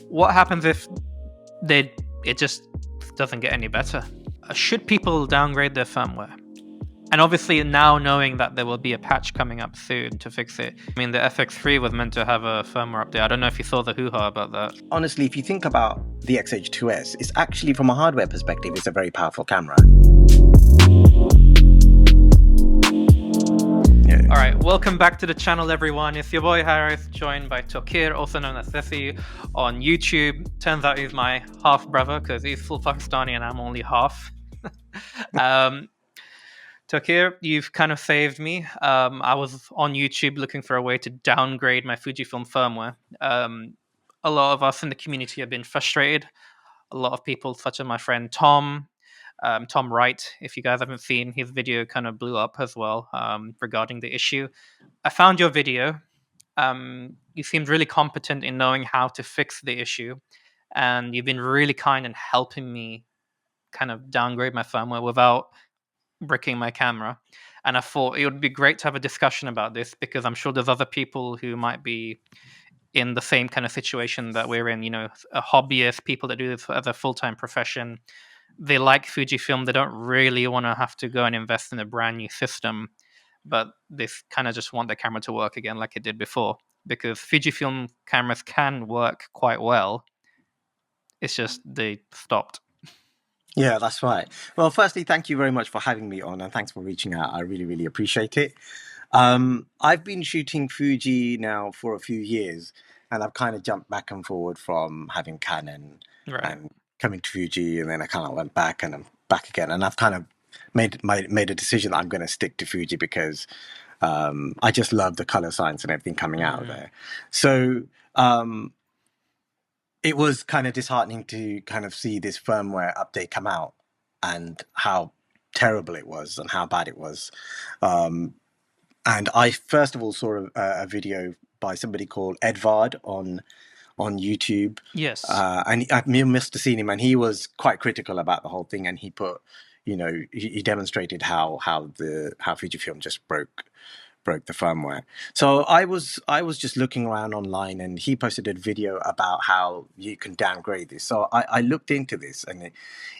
what happens if it just doesn't get any better? Should people downgrade their firmware? And obviously now knowing that there will be a patch coming up soon to fix it. I mean, the FX3 was meant to have a firmware update. I don't know if you saw the hoo-ha about that. Honestly, if you think about the XH2S, it's actually, from a hardware perspective, it's a very powerful camera. All right, welcome back to the channel, everyone. It's your boy Hvris, joined by Tokir, also known as Sethi, on YouTube. Turns out he's my half brother because he's full Pakistani and I'm only half. Tokir, you've kind of saved me. I was on YouTube looking for a way to downgrade my Fujifilm firmware. A lot of us in the community have been frustrated. A lot of people, such as my friend Tom Wright, if you guys haven't seen, his video kind of blew up as well regarding the issue. I found your video. You seemed really competent in knowing how to fix the issue. And you've been really kind in helping me kind of downgrade my firmware without bricking my camera. And I thought it would be great to have a discussion about this because I'm sure there's other people who might be in the same kind of situation that we're in, a hobbyist, people that do this as a full-time profession. They like Fujifilm. They don't really want to have to go and invest in a brand new system, but they kind of just want their camera to work again like it did before, because Fujifilm cameras can work quite well. It's just they stopped. Yeah, that's right. Well, firstly, thank you very much for having me on, and thanks for reaching out. I really, really appreciate it. I've been shooting Fuji now for a few years, and I've kind of jumped back and forward from having Canon and coming to Fuji, and then I kind of went back and I'm back again. And I've kind of made a decision that I'm going to stick to Fuji because I just love the color science and everything coming out of there. So it was kind of disheartening to kind of see this firmware update come out and how terrible it was and how bad it was. And I first of all saw a video by somebody called Edvard on YouTube. Yes. And you must have seen him, and he was quite critical about the whole thing. And he put, he demonstrated how Fujifilm just broke the firmware. So I was just looking around online, and he posted a video about how you can downgrade this. So I looked into this, and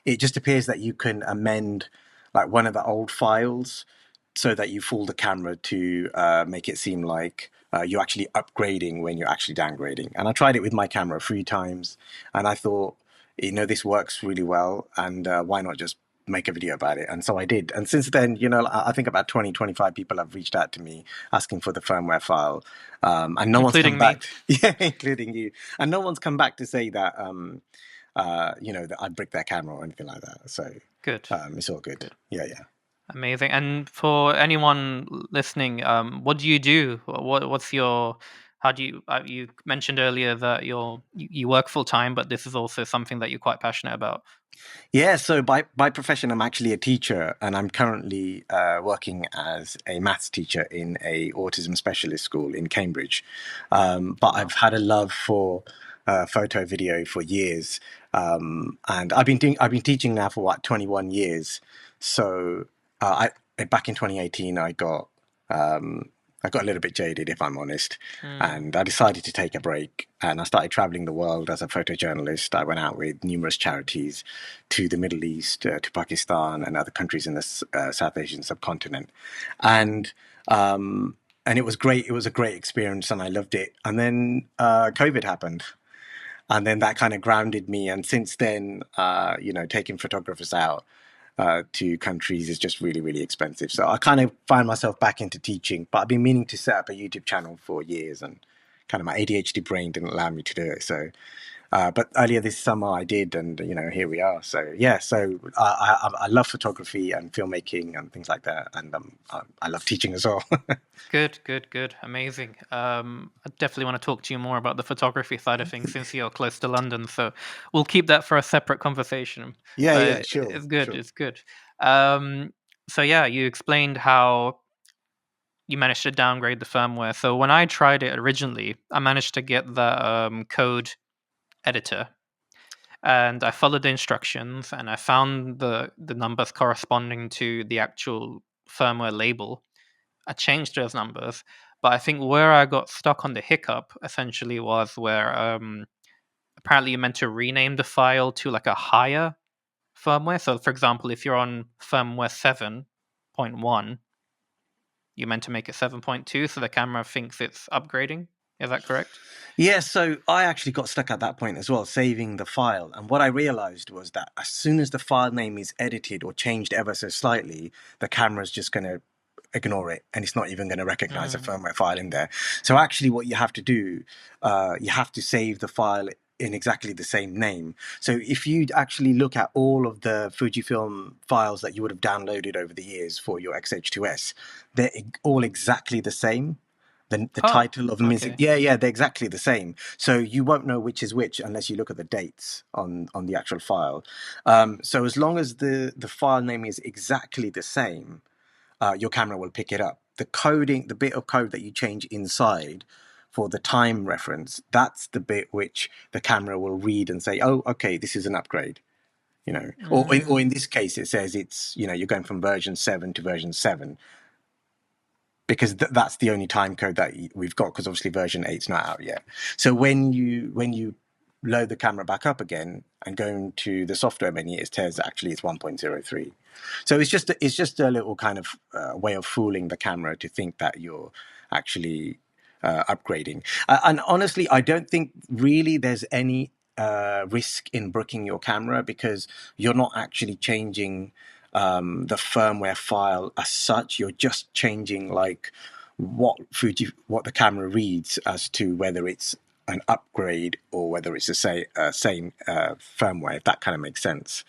it just appears that you can amend like one of the old files so that you fool the camera to make it seem like you're actually upgrading when you're actually downgrading. And I tried it with my camera 3 times, and I thought, this works really well, and why not just make a video about it? And so I did. And since then, I think about 20-25 people have reached out to me asking for the firmware file, and no one's come back. Yeah, including you. And no one's come back to say that that I bricked their camera or anything like that. So good. It's all good. Yeah. Amazing. And for anyone listening, what do you do? What's your? How do you? You mentioned earlier that you work full time, but this is also something that you're quite passionate about. Yeah. So by profession, I'm actually a teacher, and I'm currently working as a maths teacher in a autism specialist school in Cambridge. But I've had a love for photo video for years, and I've been teaching now for 21 years. So back in 2018, I got a little bit jaded, if I'm honest, and I decided to take a break. And I started traveling the world as a photojournalist. I went out with numerous charities to the Middle East, to Pakistan, and other countries in the South Asian subcontinent. And it was great. It was a great experience, and I loved it. And then COVID happened. And then that kind of grounded me. And since then, taking photographers out to countries is just really, really expensive. So I kind of find myself back into teaching, but I've been meaning to set up a YouTube channel for years, and kind of my ADHD brain didn't allow me to do it. So, but earlier this summer I did, and here we are. So yeah, so I love photography and filmmaking and things like that, and I love teaching as well. Good, amazing. I definitely want to talk to you more about the photography side of things since you're close to London. So we'll keep that for a separate conversation. Yeah, sure. It's good. Sure. It's good. So yeah, you explained how you managed to downgrade the firmware. So when I tried it originally, I managed to get the code editor, and I followed the instructions, and I found the numbers corresponding to the actual firmware label. I changed those numbers, but I think where I got stuck on the hiccup essentially was where apparently you're meant to rename the file to like a higher firmware. So, for example, if you're on firmware 7.1, you're meant to make it 7.2, so the camera thinks it's upgrading. Is that correct? Yeah, so I actually got stuck at that point as well, saving the file. And what I realized was that as soon as the file name is edited or changed ever so slightly, the camera's just going to ignore it, and it's not even going to recognize a firmware file in there. So actually what you have to do, you have to save the file in exactly the same name. So if you actually look at all of the Fujifilm files that you would have downloaded over the years for your XH2S, they're all exactly the same. The Oh, title of the music, okay. yeah, they're exactly the same. So you won't know which is which unless you look at the dates on the actual file. So as long as the file name is exactly the same, your camera will pick it up. The coding, the bit of code that you change inside for the time reference, that's the bit which the camera will read and say, oh, okay, this is an upgrade. Or in this case, it says it's, you're going from version 7 to version 7, because that's the only time code that we've got, because obviously version 8's not out yet. So when you load the camera back up again and go into the software menu, it says actually it's 1.03. So it's just a little kind of way of fooling the camera to think that you're actually upgrading. And honestly, I don't think really there's any risk in bricking your camera, because you're not actually changing the firmware file as such. You're just changing like what the camera reads as to whether it's an upgrade or whether it's the same firmware, if that kind of makes sense.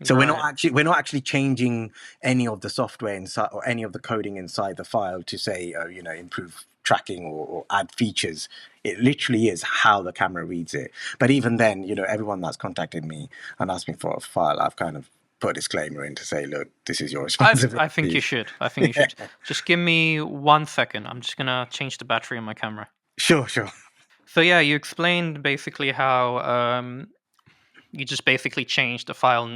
So we're not actually changing any of the software inside or any of the coding inside the file to say improve tracking or add features. It literally is how the camera reads it. But even then, everyone that's contacted me and asked me for a file, I've kind of put a disclaimer in to say, look, this is your responsibility. I think you should. I think you should. Just give me 1 second. I'm just gonna change the battery in my camera. Sure. So yeah, you explained basically how you just basically change the file,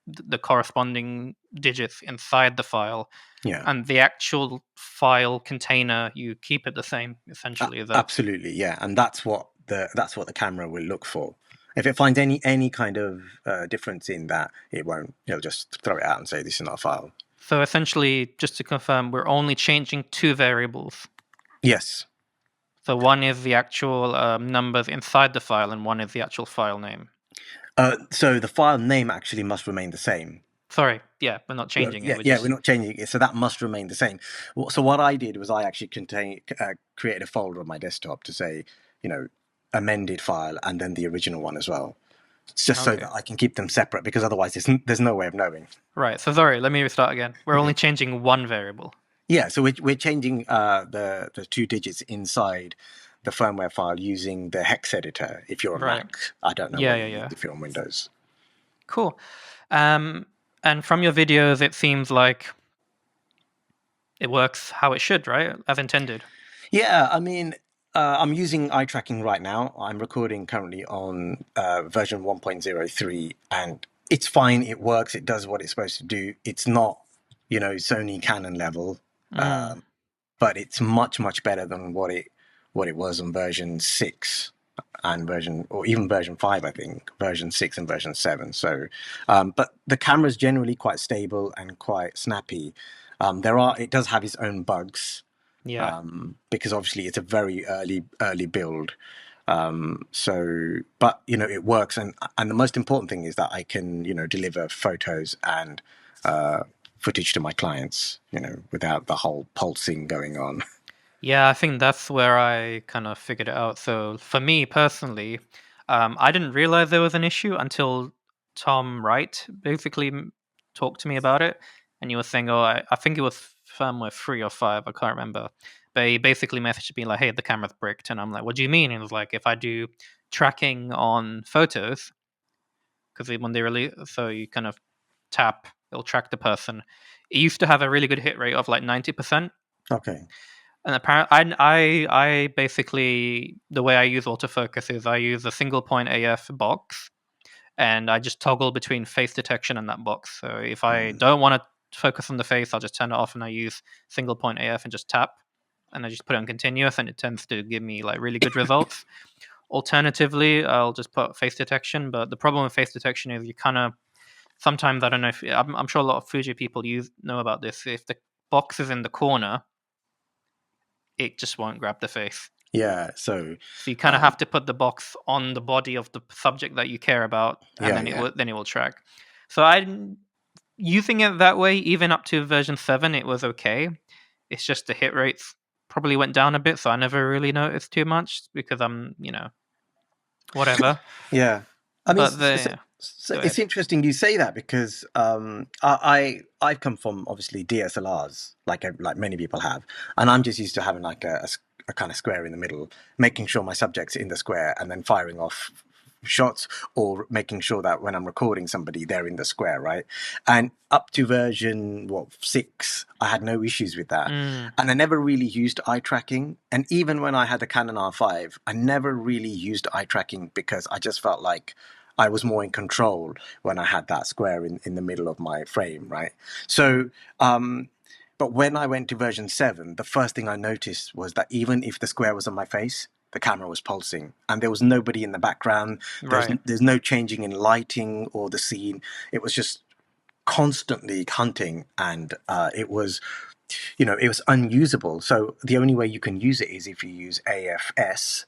the corresponding digits inside the file, Yeah. and the actual file container, you keep it the same. Essentially, is that Absolutely, yeah, and that's what the camera will look for. If it finds any kind of difference in that, it won't. It'll just throw it out and say this is not a file. so? Essentially, just to confirm, we're only changing two variables. Yes. So one is the actual numbers inside the file, and one is the actual file name. So the file name actually must remain the same. Sorry, yeah, we're not changing it. We're not changing it, so that must remain the same. So what I did was I actually created a folder on my desktop to say, amended file, and then the original one as well, just so that I can keep them separate, because otherwise there's no way of knowing. Right. So sorry, let me restart again. We're only changing one variable. Yeah, so we're changing the 2 digits inside the firmware file using the hex editor. If you're on Mac, I don't know if you're on Windows. Cool. And from your videos, it seems like it works how it should, right? As intended. Yeah, I mean, I'm using eye tracking right now. I'm recording currently on version 1.03, and it's fine. It works. It does what it's supposed to do. It's not, Sony Canon level, but it's much, much better than what it was on version 6 and even version 5, I think, version 6 and version 7. So, but the camera's generally quite stable and quite snappy. It does have its own bugs. Yeah. Because obviously it's a very early build. But it works, and the most important thing is that I can deliver photos and footage to my clients, without the whole pulsing going on. Yeah, I think that's where I kind of figured it out. So for me personally, I didn't realize there was an issue until Tom Wright basically talked to me about it, and he was saying, "Oh, I think it was firmware 3 or 5, I can't remember." But he basically messaged me like, "Hey, the camera's bricked," and I'm like, "What do you mean?" And it was like, "If I do tracking on photos, because when they release, so you kind of tap, it'll track the person. It used to have a really good hit rate of like 90%." Okay. And apparently, I basically, the way I use autofocus is I use a single point AF box, and I just toggle between face detection and that box. So if I don't want to focus on the face, I'll just turn it off, and I use single point AF and just tap, and I just put it on continuous, and it tends to give me like really good results. Alternatively, I'll just put face detection. But the problem with face detection is you kind of sometimes, I don't know if I'm sure a lot of Fuji people know about this. If the box is in the corner, it just won't grab the face. Yeah, so you kind of have to put the box on the body of the subject that you care about, and then it will track. So I'm using it that way. Even up to version 7, it was okay. It's just the hit rates probably went down a bit, so I never really noticed too much because I'm, whatever. Yeah, I mean, But so it's interesting you say that because I've come from obviously DSLRs, like many people have, and I'm just used to having like a kind of square in the middle, making sure my subject's in the square, and then firing off shots, or making sure that when I'm recording somebody, they're in the square, right? And up to version 6, I had no issues with that, and I never really used eye tracking. And even when I had the Canon R5, I never really used eye tracking because I just felt like I was more in control when I had that square in the middle of my frame, right? So, but when I went to version 7, the first thing I noticed was that even if the square was on my face, the camera was pulsing, and there was nobody in the background. There's no changing in lighting or the scene. It was just constantly hunting, and it was unusable. So the only way you can use it is if you use AFS.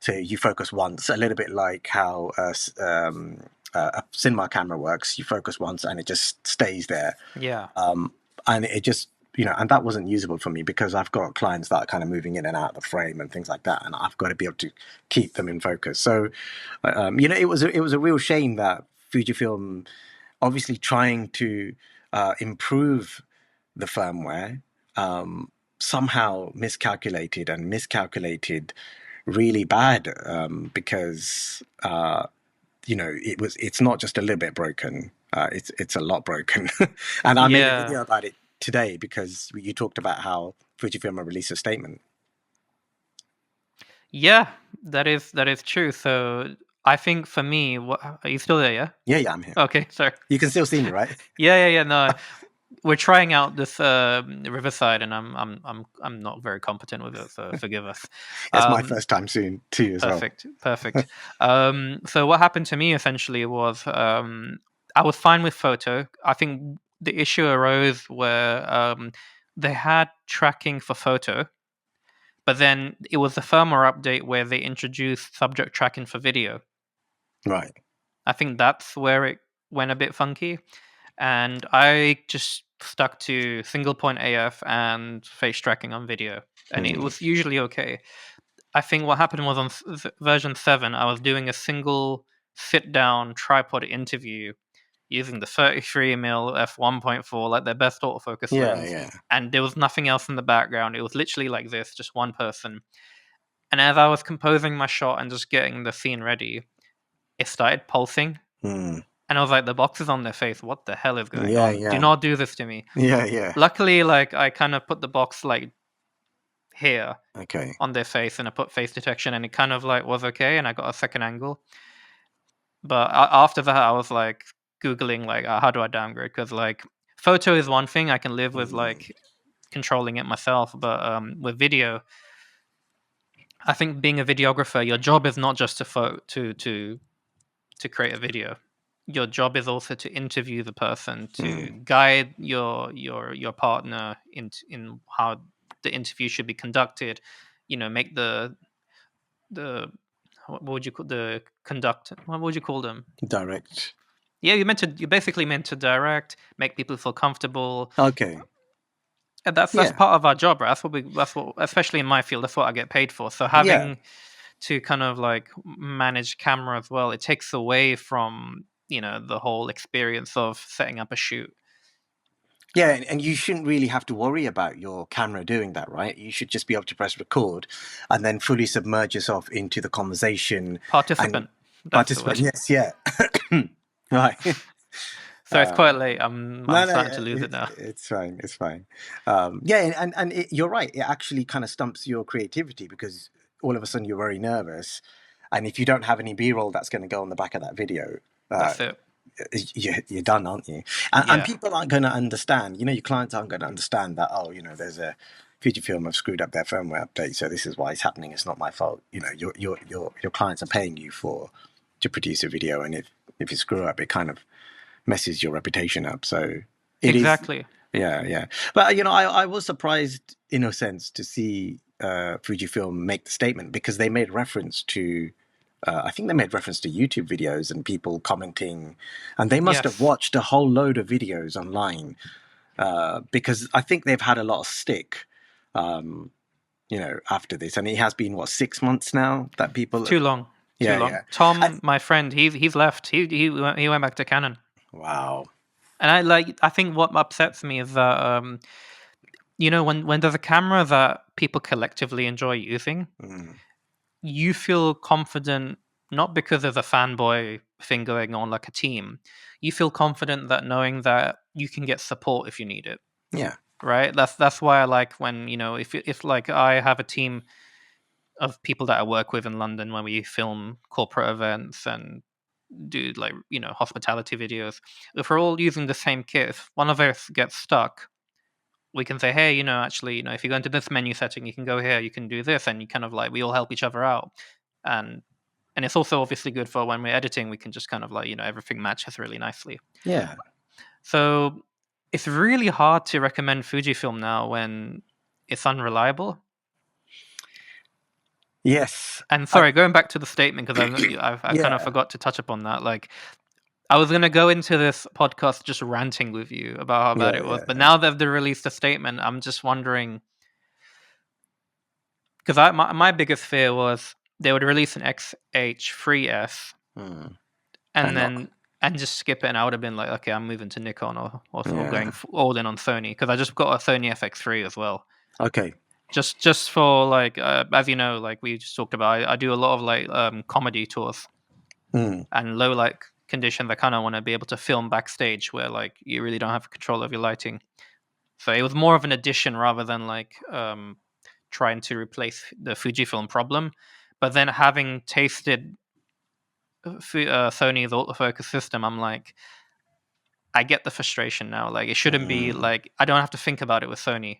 So you focus once, a little bit like how a cinema camera works. You focus once and it just stays there. Yeah. And it just, and that wasn't usable for me because I've got clients that are kind of moving in and out of the frame and things like that, and I've got to be able to keep them in focus. So, it was a real shame that Fujifilm, obviously trying to improve the firmware, somehow miscalculated really bad, because it's not just a little bit broken, it's a lot broken. And I made a video about it today because you talked about how Fujifilm released a statement. Yeah, that is true. So I think for me, are you still there? Yeah, I'm here. Okay, sorry. You can still see me, right? Yeah. No, we're trying out this Riverside, and I'm not very competent with it, so forgive us. It's my first time soon too, as well. Perfect. So what happened to me essentially was I was fine with photo. I think the issue arose where they had tracking for photo, but then it was the firmware update where they introduced subject tracking for video. Right. I think that's where it went a bit funky. And I just stuck to single point AF and face tracking on video. And it was usually okay. I think what happened was on version 7, I was doing a single sit-down tripod interview using the 33mm f1.4, like their best autofocus lens. Yeah. And there was nothing else in the background. It was literally like this, just one person. And as I was composing my shot and just getting the scene ready, it started pulsing. And I was like, the box is on their face. What the hell is going on? Yeah. Do not do this to me. Yeah. Luckily, like, I kind of put the box like here on their face, and I put face detection, and it kind of like was okay, and I got a second angle. But after that, I was like Googling like, how do I downgrade? Because like photo is one thing I can live with, like controlling it myself, but with video, I think being a videographer, your job is not just to create a video. Your job is also to interview the person, to guide your partner in how the interview should be conducted. Make the what would you call the conduct? What would you call them? Direct. Yeah, you're basically meant to direct, make people feel comfortable. Okay. And that's part of our job, right? That's what especially in my field, that's what I get paid for. So having to kind of like manage camera as well, it takes away from the whole experience of setting up a shoot. Yeah, and you shouldn't really have to worry about your camera doing that, right? You should just be able to press record and then fully submerge yourself into the conversation. Participant. Yes, yeah. Right. So it's quite late. I'm starting to lose it now. It's fine. And you're right. It actually kind of stumps your creativity because all of a sudden you're very nervous, and if you don't have any B-roll that's going to go on the back of that video, that's it. You're done, aren't you? And people aren't going to understand. Your clients aren't going to understand that. There's a Fujifilm have screwed up their firmware update, so this is why it's happening. It's not my fault. Your clients are paying you to produce a video, and if you screw up, it kind of messes your reputation up. So it is. Exactly. Yeah. But I was surprised in a sense to see Fujifilm make the statement, because they made reference to. I think they made reference to YouTube videos and people commenting, and they must have Yes. watched a whole load of videos online, because I think they've had a lot of stick, after this, and it has been 6 months now that people. Too long. Too Yeah, long. yeah. Tom, my friend, he's left. He went back to Canon. Wow. And I think what upsets me is that when there's a camera that people collectively enjoy using, you feel confident, not because there's a fanboy thing going on like a team. You feel confident that knowing that you can get support if you need it. Yeah. Right? That's why I like when, if like I have a team of people that I work with in London when we film corporate events and do like hospitality videos. If we're all using the same kit, if one of us gets stuck, we can say, hey, actually, if you go into this menu setting, you can go here, you can do this, and you kind of like we all help each other out. And it's also obviously good for when we're editing, we can just kind of like everything matches really nicely. Yeah. So it's really hard to recommend Fujifilm now when it's unreliable. Yes. And sorry, going back to the statement, because I kind of Yeah. forgot to touch upon that. Like, I was going to go into this podcast just ranting with you about how bad Yeah. it was, but Yeah. now that they've released a statement, I'm just wondering, because my biggest fear was they would release an XH3S and And not. then just skip it, and I would have been like, okay, I'm moving to Nikon or going Yeah. all in on Sony, because I just got a Sony FX3 as well. Okay. Just for like, as you know, like we just talked about, I do a lot of like comedy tours. And low light conditions, I kind of want to be able to film backstage where like you really don't have control of your lighting. So it was more of an addition rather than like trying to replace the Fujifilm problem. But then having tasted Sony's autofocus system, I'm like, I get the frustration now. Like it shouldn't be like I don't have to think about it with Sony.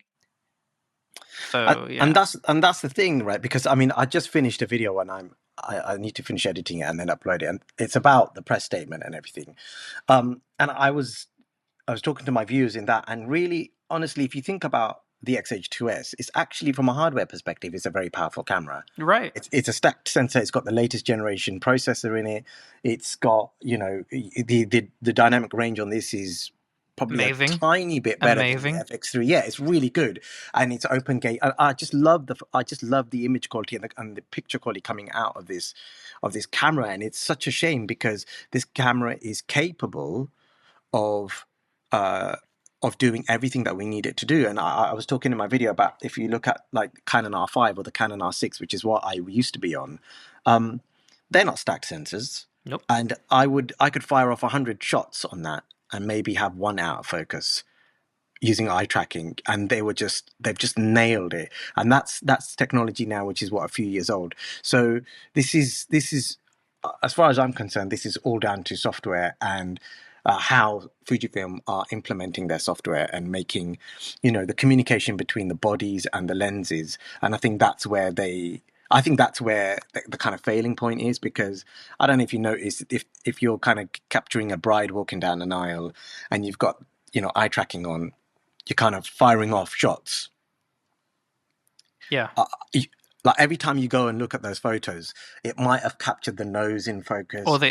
So And yeah, that's the thing, right? Because I mean, I just finished a video, and I need to finish editing it and then upload it, and it's about the press statement and everything. And I was talking to my viewers in that, and really, honestly, if you think about the XH2S, it's actually, from a hardware perspective, it's a very powerful camera. right. It's a stacked sensor. It's got the latest generation processor in it. It's got the dynamic range on this is probably Amazing. a tiny bit better than the FX3. Yeah, it's really good, and it's OpenGate. I just love the image quality and the picture quality coming out of this camera. And it's such a shame, because this camera is capable of doing everything that we need it to do. And I was talking in my video about, if you look at like Canon R5 or the Canon R6, which is what I used to be on, they're not stacked sensors. Nope. And I could fire off 100 shots on that and maybe have one out of focus using eye tracking, and they've just nailed it. And that's technology now, which is a few years old. So this is as far as I'm concerned, this is all down to software and how Fujifilm are implementing their software and making, the communication between the bodies and the lenses. And I think that's where the kind of failing point is, because I don't know if you notice, if you're kind of capturing a bride walking down an aisle and you've got, eye tracking on, you're kind of firing off shots. Yeah. Like every time you go and look at those photos, it might have captured the nose in focus. Or the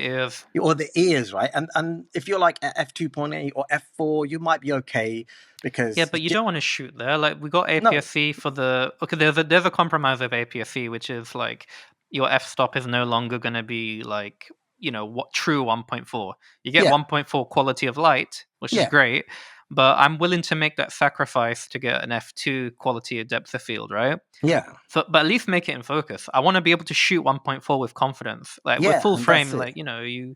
ears. Right? And if you're like at f2.8 or f4, you might be okay, because... Yeah, but you don't want to shoot there. Like we got APS-C for the... Okay, there's a compromise of APS-C, which is like your f-stop is no longer going to be like, what true 1.4. You get 1.4 quality of light, which is great, but I'm willing to make that sacrifice to get an f2 quality of depth of field, right? Yeah. So, but at least make it in focus. I want to be able to shoot 1.4 with confidence. Like with full frame, like, you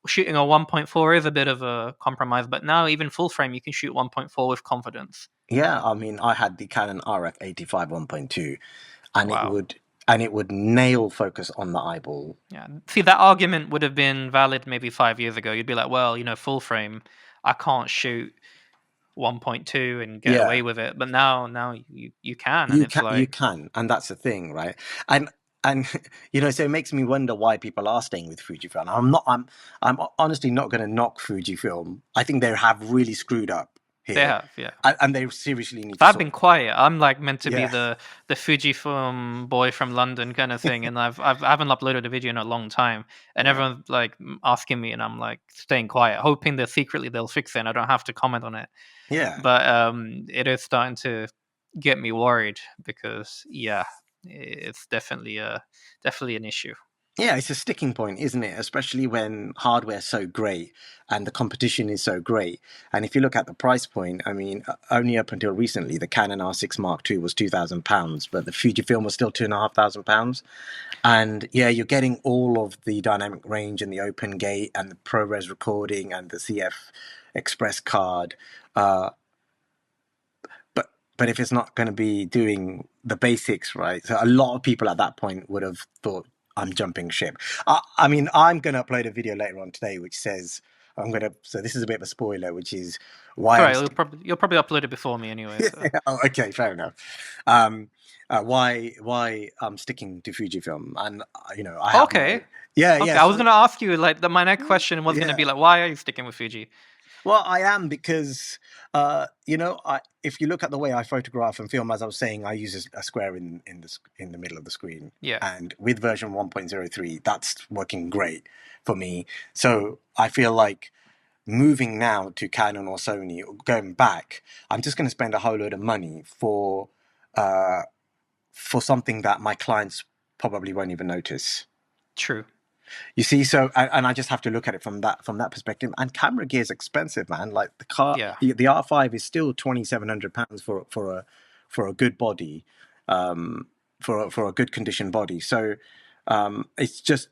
shooting a 1.4 is a bit of a compromise, but now even full frame, you can shoot 1.4 with confidence. Yeah, I mean, I had the Canon RF85 1.2, and it would nail focus on the eyeball. Yeah. See, that argument would have been valid maybe 5 years ago. You'd be like, well, full frame, I can't shoot 1.2 and get Yeah, away with it. But now you can, and it's you like can, and that's the thing, right? And you know, so it makes me wonder why people are staying with Fujifilm. I'm honestly not going to knock Fujifilm. I think they have really screwed up they here, have, yeah. and they seriously need So to I've sort. been quiet. I'm like meant to be Yeah, the Fujifilm boy from London kind of thing, and I haven't uploaded a video in a long time, and yeah, everyone's like asking me, and I'm like staying quiet, hoping that secretly they'll fix it, and I don't have to comment on it. yeah. But it is starting to get me worried because yeah, it's definitely an issue. Yeah, it's a sticking point, isn't it? Especially when hardware's so great and the competition is so great. And if you look at the price point, I mean, only up until recently, the Canon R6 Mark II was £2,000, but the Fujifilm was still £2,500. And yeah, you're getting all of the dynamic range and the opengate and the ProRes recording and the CF Express card. Uh, but if it's not going to be doing the basics right, so a lot of people at that point would have thought I'm jumping ship. I mean, I'm going to upload a video later on today which says I'm going to. So this is a bit of a spoiler, which is It's why all I'm. right. You'll probably upload it before me anyway. So Oh, okay, fair enough. Um, why I'm sticking to Fujifilm, and you know, I have my. okay, Yeah, okay. yeah. I was So gonna ask you like my next question was gonna yeah. be like, why are you sticking with Fuji? Well, I am because, you know, if you look at the way I photograph and film, as I was saying, I use a square in the middle of the screen, Yeah, and with version 1.03, that's working great for me. So I feel like moving now to Canon or Sony, or going back, I'm just going to spend a whole load of money uh, for something that my clients probably won't even notice. true. You see, so and I just have to look at it from that perspective. And camera gear is expensive, man. Like Yeah, the R5 is still £2,700 for a good body, for a good conditioned body. So it's just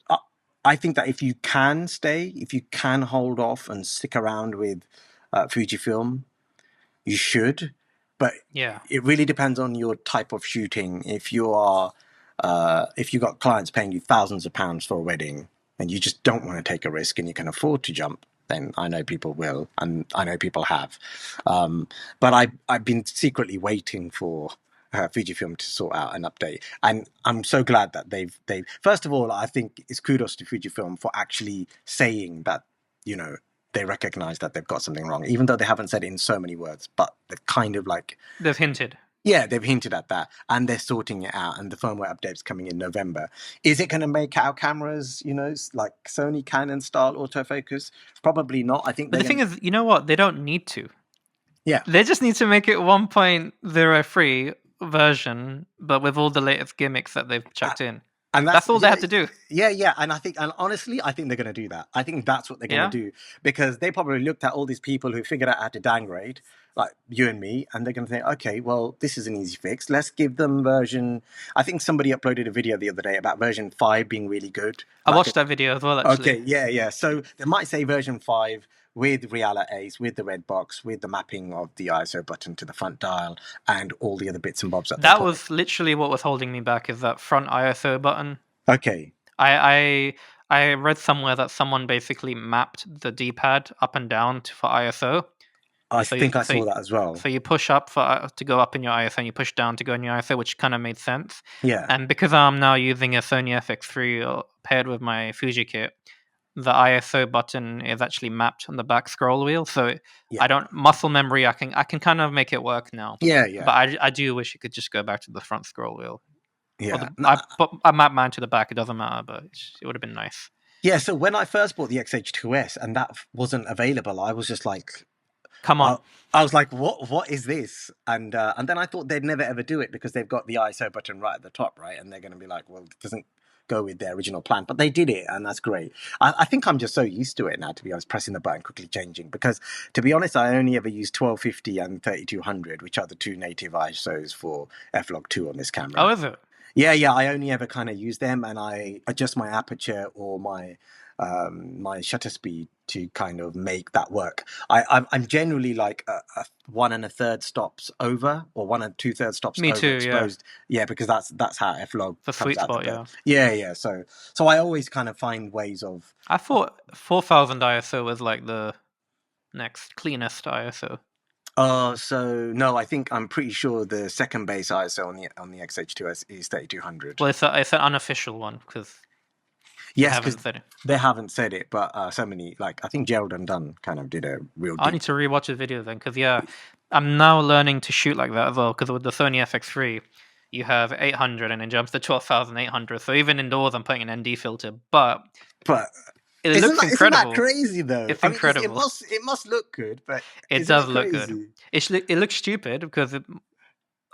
I think that if you can stay, if you can hold off and stick around with Fujifilm, you should, but yeah. it really depends on your type of shooting. If you got clients paying you thousands of pounds for a wedding and you just don't want to take a risk and you can afford to jump, then I know people will, and I know people have. But I've been secretly waiting for Fujifilm to sort out an update, and I'm so glad that they've. First of all, I think it's kudos to Fujifilm for actually saying that, you know, they recognize that they've got something wrong, even though they haven't said it in so many words. But they've kind of like, They've hinted. yeah, they've hinted at that, and they're sorting it out. And the firmware update's coming in November. Is it going to make our cameras, you know, like Sony Canon style autofocus? Probably not. I think But they're the thing going to. is, you know what? They don't need to. Yeah, They just need to make it 1.03 version, but with all the latest gimmicks that they've chucked in. and that's That's all they yeah, have to do. yeah. And I think, and honestly, I think they're going to do that. I think that's what they're going to Yeah. do, because they probably looked at all these people who figured out how to downgrade, like you and me, and they're going to think, okay, well, this is an easy fix. Let's give them version. I think somebody uploaded a video the other day about version 5 being really good. I Like, watched that video as well, actually. okay, yeah, yeah. So they might say version 5 with Reala Ace, with the red box, with the mapping of the ISO button to the front dial, and all the other bits and bobs that they That put. was literally what was holding me back is that front ISO button. Okay. I I read somewhere that someone basically mapped the D-pad up and down for ISO. I So you, think I so saw you, that as well. so you push up for to go up in your ISO, and you push down to go in your ISO, which kind of made sense. Yeah, And because I'm now using a Sony FX3 paired with my Fuji kit, the ISO button is actually mapped on the back scroll wheel. So yeah, I don't muscle memory. I can kind of make it work now. yeah, But yeah, I do wish it could just go back to the front scroll wheel. Or yeah. I map mine to the back. It doesn't matter, but it would have been nice. Yeah, so when I first bought the XH2S and that wasn't available, I was just like, Come I, on. I was like, what is this? And then I thought they'd never ever do it because they've got the ISO button right at the top, right? And they're going to be like, well, it doesn't go with their original plan, but they did it, and that's great. I think I'm just so used to it now, to be honest, pressing the button, quickly changing, because to be honest, I only ever use 1250 and 3200, which are the two native ISOs for F-Log2 on this Oh, camera. is it? Yeah. I only ever kind of use them, and I adjust my aperture or my shutter speed to kind of make that work. I'm generally like a 1 1/3 stops over, or 1 2/3 stops Me too. Yeah. overexposed. Yeah, because that's how F-Log The comes sweet out the spot. best. Yeah. Yeah. So I always kind of find ways of. I thought 4000 ISO was like the next cleanest ISO. So no, I'm pretty sure the second base ISO on the XH2S is 3200. Well, it's an unofficial one because they Yes, because haven't said it. they haven't said it, but so many, like I think Gerald and Dunn kind of did a real I deep. need to rewatch the video then because I'm now learning to shoot like that as well. Because with the Sony FX3, you have 800 and it jumps to 12,800. So even indoors, I'm putting an ND filter, but But it looks isn't that incredible. crazy though? It's I mean, incredible. it must look good, but It isn't does it look good. crazy? It looks stupid because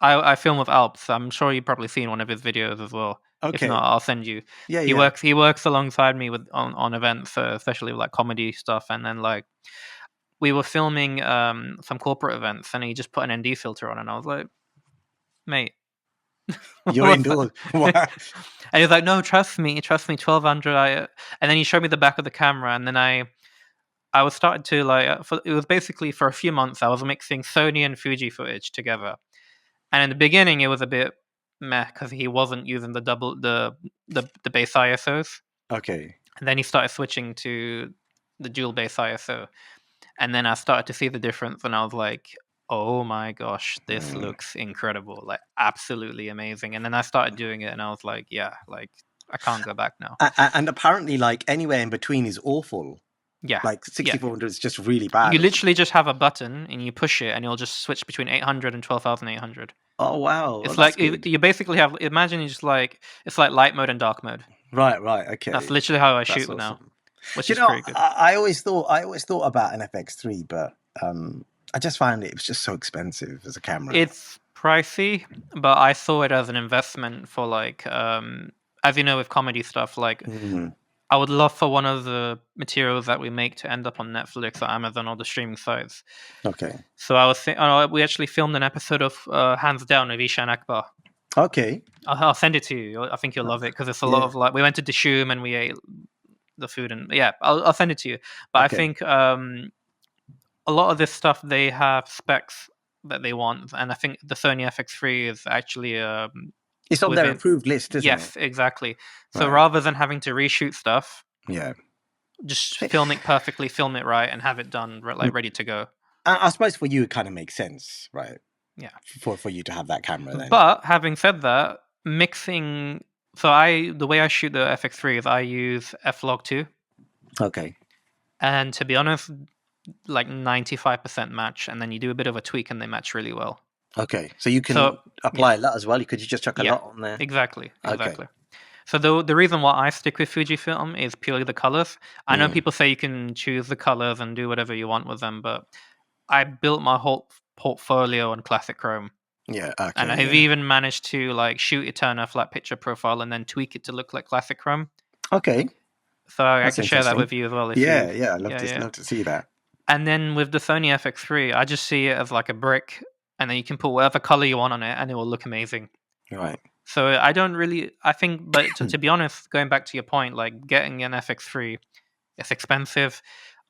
I film with Alps. I'm sure you've probably seen one of his videos as well. If not, Okay, I'll send you. yeah, He yeah. works alongside me with on events, especially with, like comedy stuff. And then like we were filming some corporate events, and he just put an ND filter on, and I was like, mate, You're what's that? indoors. Wow. And he was like, no, trust me, 1200. And then he showed me the back of the camera, and then I was started to like it was basically for a few months I was mixing Sony and Fuji footage together. And in the beginning, it was a bit meh because he wasn't using the base ISOs. Okay. And then he started switching to the dual base ISO. And then I started to see the difference, and I was like, "Oh my gosh, this Mm. looks incredible! Like absolutely amazing." And then I started doing it, and I was like, "Yeah, like I can't go back now." And apparently, like anywhere in between is awful. Yeah, Like yeah. 6400 is just really You bad. literally just have a button, and you push it, and it'll just switch between 800 and 12,800. Oh wow, well, It's that's like good. you basically have. Imagine you just like it's like light mode and dark mode. Right. That's Okay, literally how I that's shoot now, awesome. which You is know, pretty good. I always thought about an FX3, but I just found it was just so expensive as a camera. It's pricey, but I saw it as an investment for like, as you know, with comedy stuff. Like, Mm, I would love for one of the materials that we make to end up on Netflix or Amazon or the streaming sites. okay. So I was we actually filmed an episode of Hands Down with Ishan Akbar. Okay. I'll send it to you. I think you'll love it because it's a lot Yeah. of like we went to Dishoom and we ate the food, and yeah, I'll send it to you. But I Okay. think a lot of this stuff they have specs that they want, and I think the Sony FX3 is actually It's on their within. approved list, isn't it? Yes, exactly. So Right. rather than having to reshoot stuff, Yeah. just film it perfectly, film it right, and have it done like ready to go. I suppose for you it kind of makes sense, right? Yeah. For you to have that camera then. But having said that, mixing. So the way I shoot the FX3 is I use F-Log2, Okay. and to be honest, like 95% match, and then you do a bit of a tweak, and they match really well. Okay. So you can So apply a lot as well. Could you just chuck a yeah, lot on there? exactly. Okay. So the reason why I stick with Fujifilm is purely the colors. I know people say you can choose the colors and do whatever you want with them, but I built my whole portfolio on classic chrome. Yeah. Okay. And I've even managed to like shoot it, turn a flat picture profile, and then tweak it to look like classic chrome. Okay. So I That's can share that interesting. with you as well. If Yeah. you, Yeah. I'd love to see that. And then with the Sony FX3, I just see it as like a brick, and then you can put whatever color you want on it, and it will look amazing. Right. So I don't really, I think, but to be honest, going back to your point, like getting an FX3, it's expensive.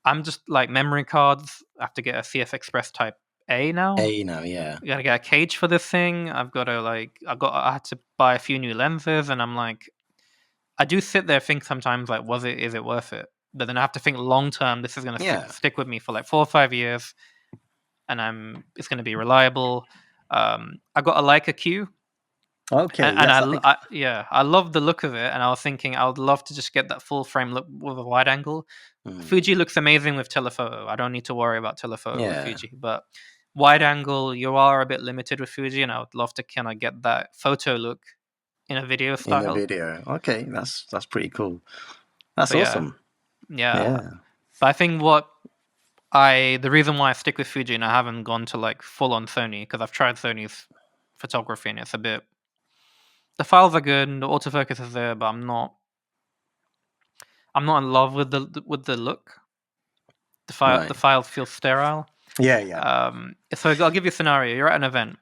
I'm just like memory cards. I have to get a CF Express Type A now. Yeah. You gotta get a cage for this thing. I've got to I had to buy a few new lenses, and I'm like, I do sit there think sometimes like, is it worth it? But then I have to think long term. This is gonna stick with me for like 4 or 5 years, and it's gonna be reliable. I got a Leica Q. Okay. And Yes. I love the look of it, and I was thinking I would love to just get that full frame look with a wide angle. Fuji looks amazing with telephoto. I don't need to worry about telephoto with Fuji, but wide angle you are a bit limited with Fuji, and I would love to kind of get that photo look in a video style. In the video, okay, that's pretty cool. That's so, awesome. Yeah. But I think the reason why I stick with Fuji and I haven't gone to like full on Sony because I've tried Sony's photography and it's a bit. The files are good and the autofocus is there, but I'm not in love with the look. The files feel sterile. Yeah. So I'll give you a scenario. You're at an event.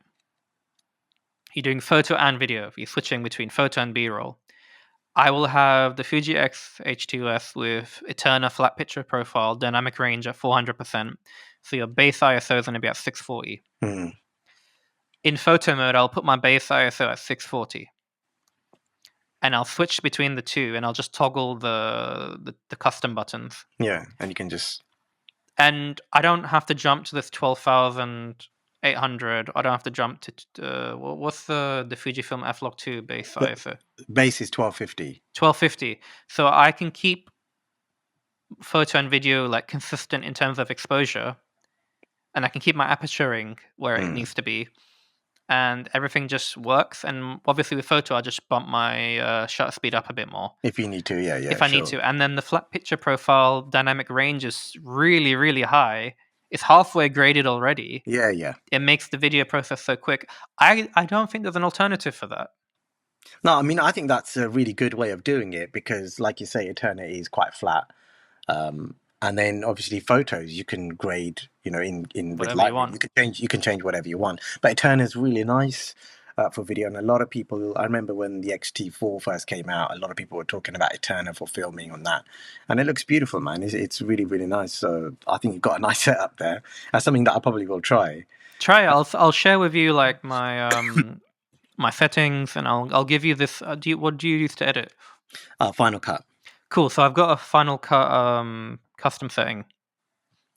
You're doing photo and video. You're switching between photo and B-roll. I will have the Fuji X-H2S with Eterna flat picture profile, dynamic range at 400%. So your base ISO is going to be at 640. In photo mode, I'll put my base ISO at 640. And I'll switch between the two, and I'll just toggle the custom buttons. Yeah, and you can just. And I don't have to jump to this 12,800. I don't have to jump to what's the Fujifilm F-Log2 base The ISO? base is 1250. 1250. So I can keep photo and video like consistent in terms of exposure, and I can keep my aperturing where it needs to be, and everything just works. And obviously with photo, I'll just bump my shutter speed up a bit more If you need to, yeah, if I need sure. to. And then the flat picture profile dynamic range is really, really high. It's halfway graded already. Yeah. It makes the video process so quick. I don't think there's an alternative for that. No, I mean, I think that's a really good way of doing it because, like you say, Eternity is quite flat. And then obviously photos you can grade, in with Whatever you Lightroom. want. You can change whatever you want. But Eternity is really nice for video, and a lot of people. I remember when the XT4 first came out, a lot of people were talking about Eterna for filming on that, and it looks beautiful, man. It's really really nice. So I think you've got a nice setup there. That's something that I probably will try. Try it. I'll share with you like my settings, and I'll give you this. What do you use to edit? Final Cut. Cool. So I've got a Final Cut custom setting.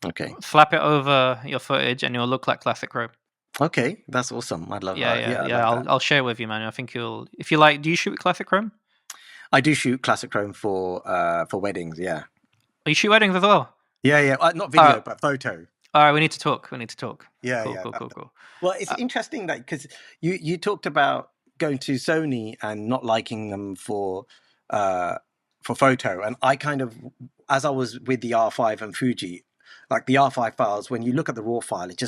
Okay. Slap it over your footage, and it'll look like classic Chrome. Okay, that's awesome. I'd love that. Yeah, I Yeah. love that. I'll share with you, man. I think you'll. If you like, do you shoot with classic Chrome? I do shoot classic Chrome for weddings. Yeah. Oh, you shoot weddings as well? Yeah. Not video, but photo. All right, we need to talk. Yeah, Cool, yeah. cool. Well, it's interesting that because you talked about going to Sony and not liking them for photo, and I kind of, as I was with the R5 and Fuji, like the R5 files, when you look at the raw file, it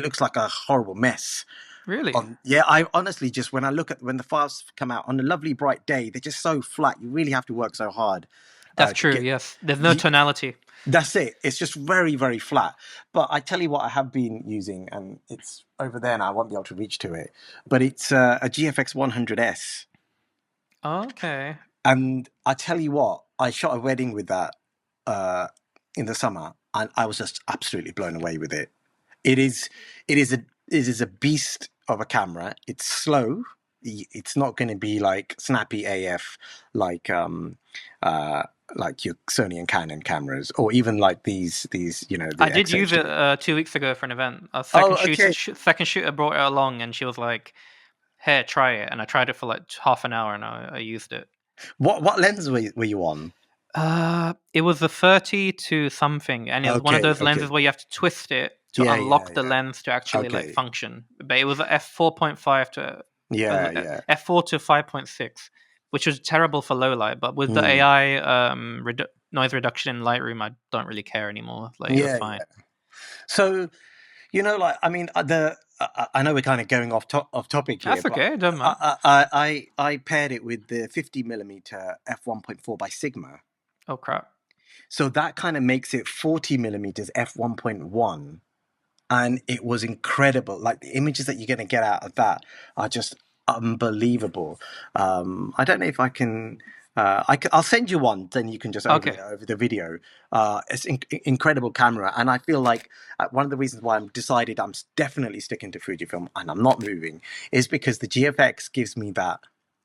looks like a horrible mess. Really? Yeah, I honestly just when the files come out on a lovely bright day, they're just so flat. You really have to work so hard. That's To true. get Yes, there's no tonality. That's it. It's just very, very flat. But I tell you what, I have been using, and it's over there now. I won't be able to reach to it. But it's a GFX 100S, Okay. and I tell you what, I shot a wedding with that in the summer, and I was just absolutely blown away with it. It is, it is a beast of a camera. It's slow. It's not going to be like snappy AF, like like your Sony and Canon cameras, or even like these the I did use XH2. it 2 weeks ago for an event. A Oh, okay. second shooter brought it along, and she was like, "Here, try it." And I tried it for like half an hour, and I used it. What lens were you on? It was a 30 to something, and it was one of those lenses Okay. where you have to twist it to Yeah. unlock the lens to actually like Okay. function. But it was a f4.5 to Yeah. f4 to 5.6, which was terrible for low light. But with the Mm. AI noise reduction in Lightroom, I don't really care anymore. Like it was Yeah. fine. So, like, I mean, I know we're kind of going off topic here, That's okay. Don't mind. I paired it with the 50mm f1.4 by Sigma. Oh crap. So that kind of makes it 40mm f1.1. And it was incredible. Like the images that you're going to get out of that are just unbelievable. I don't know if I can. I'll send you one, then you can just overlay it over the video. It's incredible camera, and I feel like one of the reasons why I'm decided I'm definitely sticking to Fujifilm and I'm not moving is because the GFX gives me that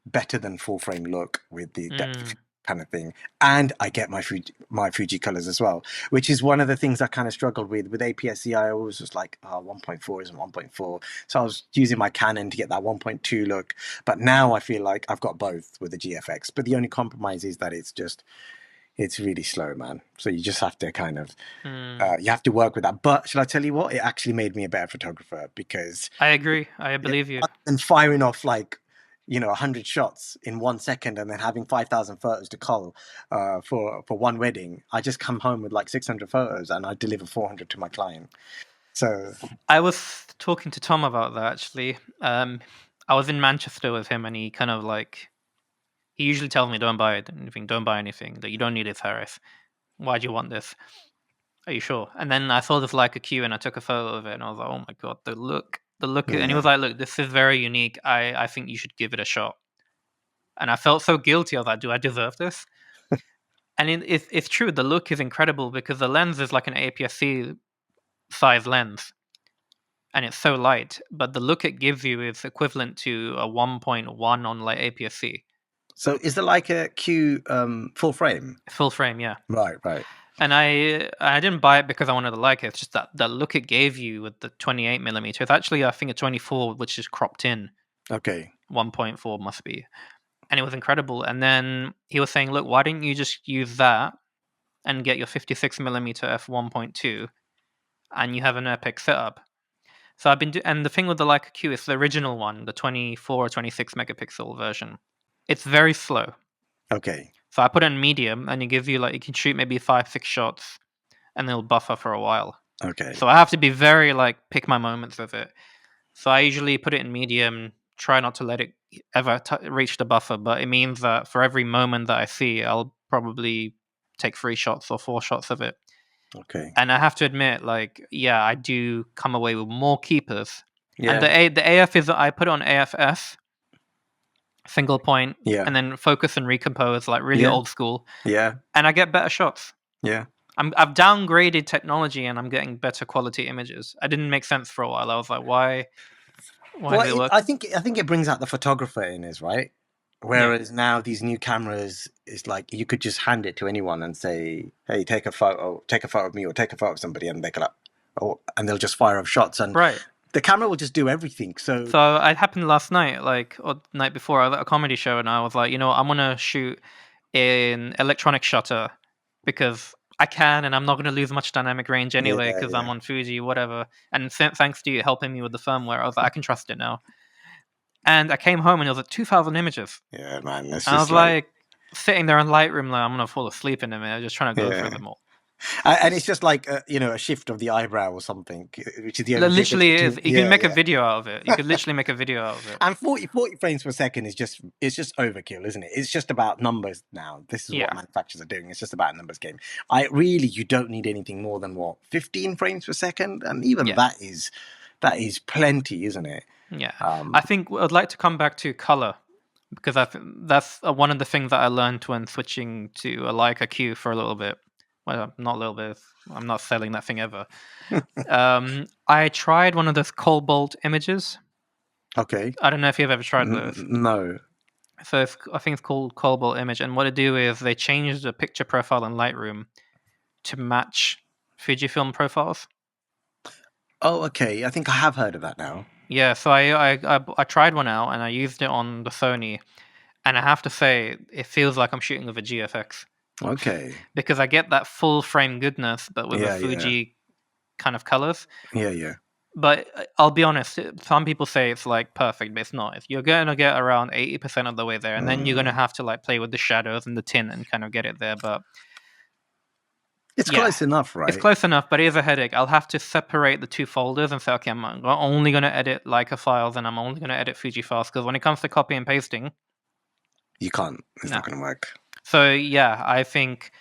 better than full frame look with the depth of kind of thing, and I get my Fuji colors as well, which is one of the things I kind of struggled with APS-C. I always was like, 1.4 isn't 1.4, so I was using my Canon to get that 1.2 look, but now I feel like I've got both with the GFX, but the only compromise is that it's really slow, man. So you just have to kind of you have to work with that. But shall I tell you what, it actually made me a better photographer, because I agree. I believe you. And firing off like 100 shots in 1 second and then having 5,000 photos to cull for one wedding, I just come home with like 600 photos and I deliver 400 to my client. So I was talking to Tom about that actually. I was in Manchester with him, and he kind of like, he usually tells me don't buy anything, that you don't need this, Harris. Why do you want this? Are you sure? And then I saw this Leica Q, and I took a photo of it, and I was like, oh my god, the look. And he was like, look, this is very unique. I think you should give it a shot. And I felt so guilty. I was like, do I deserve this? And it's true. The look is incredible because the lens is like an APS-C size lens, and it's so light. But the look it gives you is equivalent to a 1.1 on like APS-C. So is the Leica Q full frame? Full frame, yeah. Right. And I didn't buy it because I wanted to like it. It's just that the look it gave you with the 28mm. It's actually, I think, a 24, which is cropped in. Okay. 1.4 must be. And it was incredible. And then he was saying, look, why didn't you just use that and get your 56mm f1.2 and you have an epic setup? So I've been and the thing with the Leica Q is the original one, the 24 or 26 megapixel version. It's very slow. Okay. So I put it in medium, and it gives you like you can shoot maybe 5-6 shots, and it'll buffer for a while. Okay. So I have to be very like pick my moments with it. So I usually put it in medium, try not to let it ever reach the buffer, but it means that for every moment that I see, I'll probably take 3 shots or 4 shots of it. Okay. And I have to admit, like, yeah, I do come away with more keepers. And Yeah. the AF is I put it on AFS, single point, Yeah. and then focus and recompose, like really Yeah. old school, Yeah. and I get better shots. Yeah. I've downgraded technology and I'm getting better quality images. I didn't make sense for a while. I was like, why Well, did it work? I think it brings out the photographer in us, right? Yeah. Whereas now these new cameras, it's like you could just hand it to anyone and say, "Hey, take a photo of me or take a photo of somebody," and they can, and they'll just fire off shots, and Right. the camera will just do everything. So So it happened last night, like, or the night before. I was at a comedy show and I was like, I'm gonna shoot in electronic shutter because I can, and I'm not gonna lose much dynamic range yeah, anyway because I'm yeah, on Fuji, whatever. And thanks to you helping me with the firmware, I was like, I can trust it now. And I came home and it was at 2,000 images. yeah, man. That's And I was just like, like sitting there in Lightroom, like I'm gonna fall asleep in a minute, just trying to go through yeah, them all. and it's just like a shift of the eyebrow or something, which is the only difference Literally, it is. between You can yeah, make a yeah. video out of it. You could literally make a video out of it. And 40 frames per second is just overkill, isn't it? It's just about numbers now. This is what Yeah, manufacturers are doing. It's just about a numbers game. You don't need anything more than 15 frames per second, and even yeah, that is plenty, isn't it? yeah. I Um, think I'd like to come back to color because that's one of the things that I learned when switching to a Leica Q for a little bit. Well, not a little bit. I'm not selling that thing ever. I tried one of those cobalt images. okay. I don't know if you've ever tried those. No. So I think it's called Cobalt Image, and what they do is they change the picture profile in Lightroom to match Fujifilm profiles. Oh, okay. I think I have heard of that now. Yeah, so I tried one out and I used it on the Sony, and I have to say it feels like I'm shooting with a GFX Okay. because I get that full frame goodness, but with a Yeah, yeah, Fuji kind of colors. yeah, yeah. But I'll be honest, some people say it's like perfect, but it's not. You're gonna get around 80% of the way there, and then you're gonna have to like play with the shadows and the tint and kind of get it there. But It's yeah, close enough, it's right? close enough, but it is a headache. I'll have to separate the two folders and say, okay, I'm only gonna edit Leica files and I'm only gonna edit Fuji files because when it comes to copy and pasting, You can't. It's no. not going to work. So yeah, I think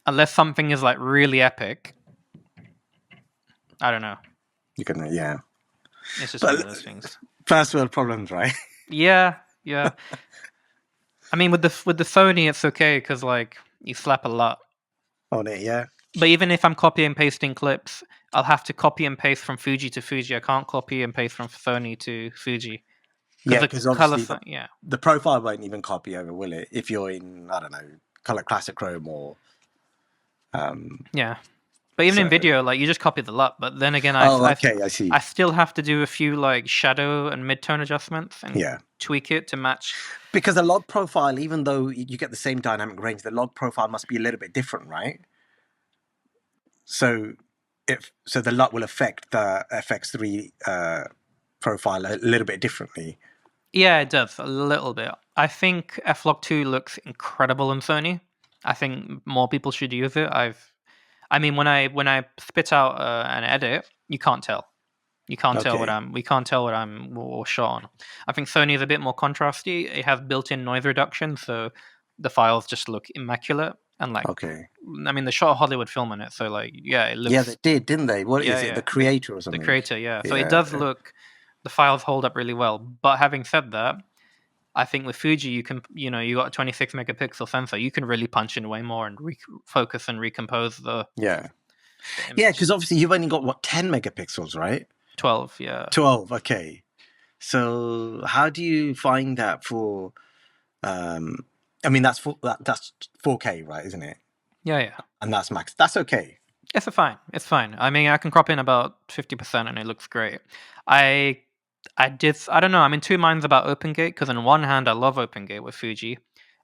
unless something is like really epic, I don't know. You can, yeah. It's just But one of those things. first world problems, right? Yeah, yeah. I mean, with the Sony, it's okay because like you slap a lot. On it, yeah. But even if I'm copy and pasting clips, I'll have to copy and paste from Fuji to Fuji. I can't copy and paste from Sony to Fuji Yeah, the because color. obviously Yeah, the profile won't even copy over, will it? If you're in, I don't know, color classic chrome or. yeah. But even in So. video, like you just copy the LUT. But then again, Oh, okay, I see. I still have to do a few like shadow and mid-tone adjustments and Yeah. tweak it to match. Because the log profile, even though you get the same dynamic range, the log profile must be a little bit different, right? So, the LUT will affect the FX3 profile a little bit differently. Yeah, it does a little bit. I think F-Log 2 looks incredible in Sony. I think more people should use it. I mean, when I spit out an edit, you can't tell. You can't tell what Okay. we can't tell what I'm or shot on. I think Sony is a bit more contrasty. It has built-in noise reduction, so the files just look immaculate and like. Okay. I mean, they shot a Hollywood film in it, so like, yeah, it looks. Yeah, they did, didn't they? What Yeah, is it? yeah. The creator or The something? creator, yeah. So it Yeah. does look. The files hold up really well. But having said that, I think with Fuji, you can, you got a 26 megapixel sensor. You can really punch in way more and focus and recompose the. Yeah. The image. Yeah, because obviously you've only got 10 megapixels, right? 12, yeah. 12. Okay. So how do you find that for? I mean, that's 4K, right? Isn't it? Yeah. and that's max. That's okay. It's fine. It's fine. I mean, I can crop in about 50% and it looks great. I I don't know. I'm in two minds about opengate because on one hand, I love opengate with Fuji,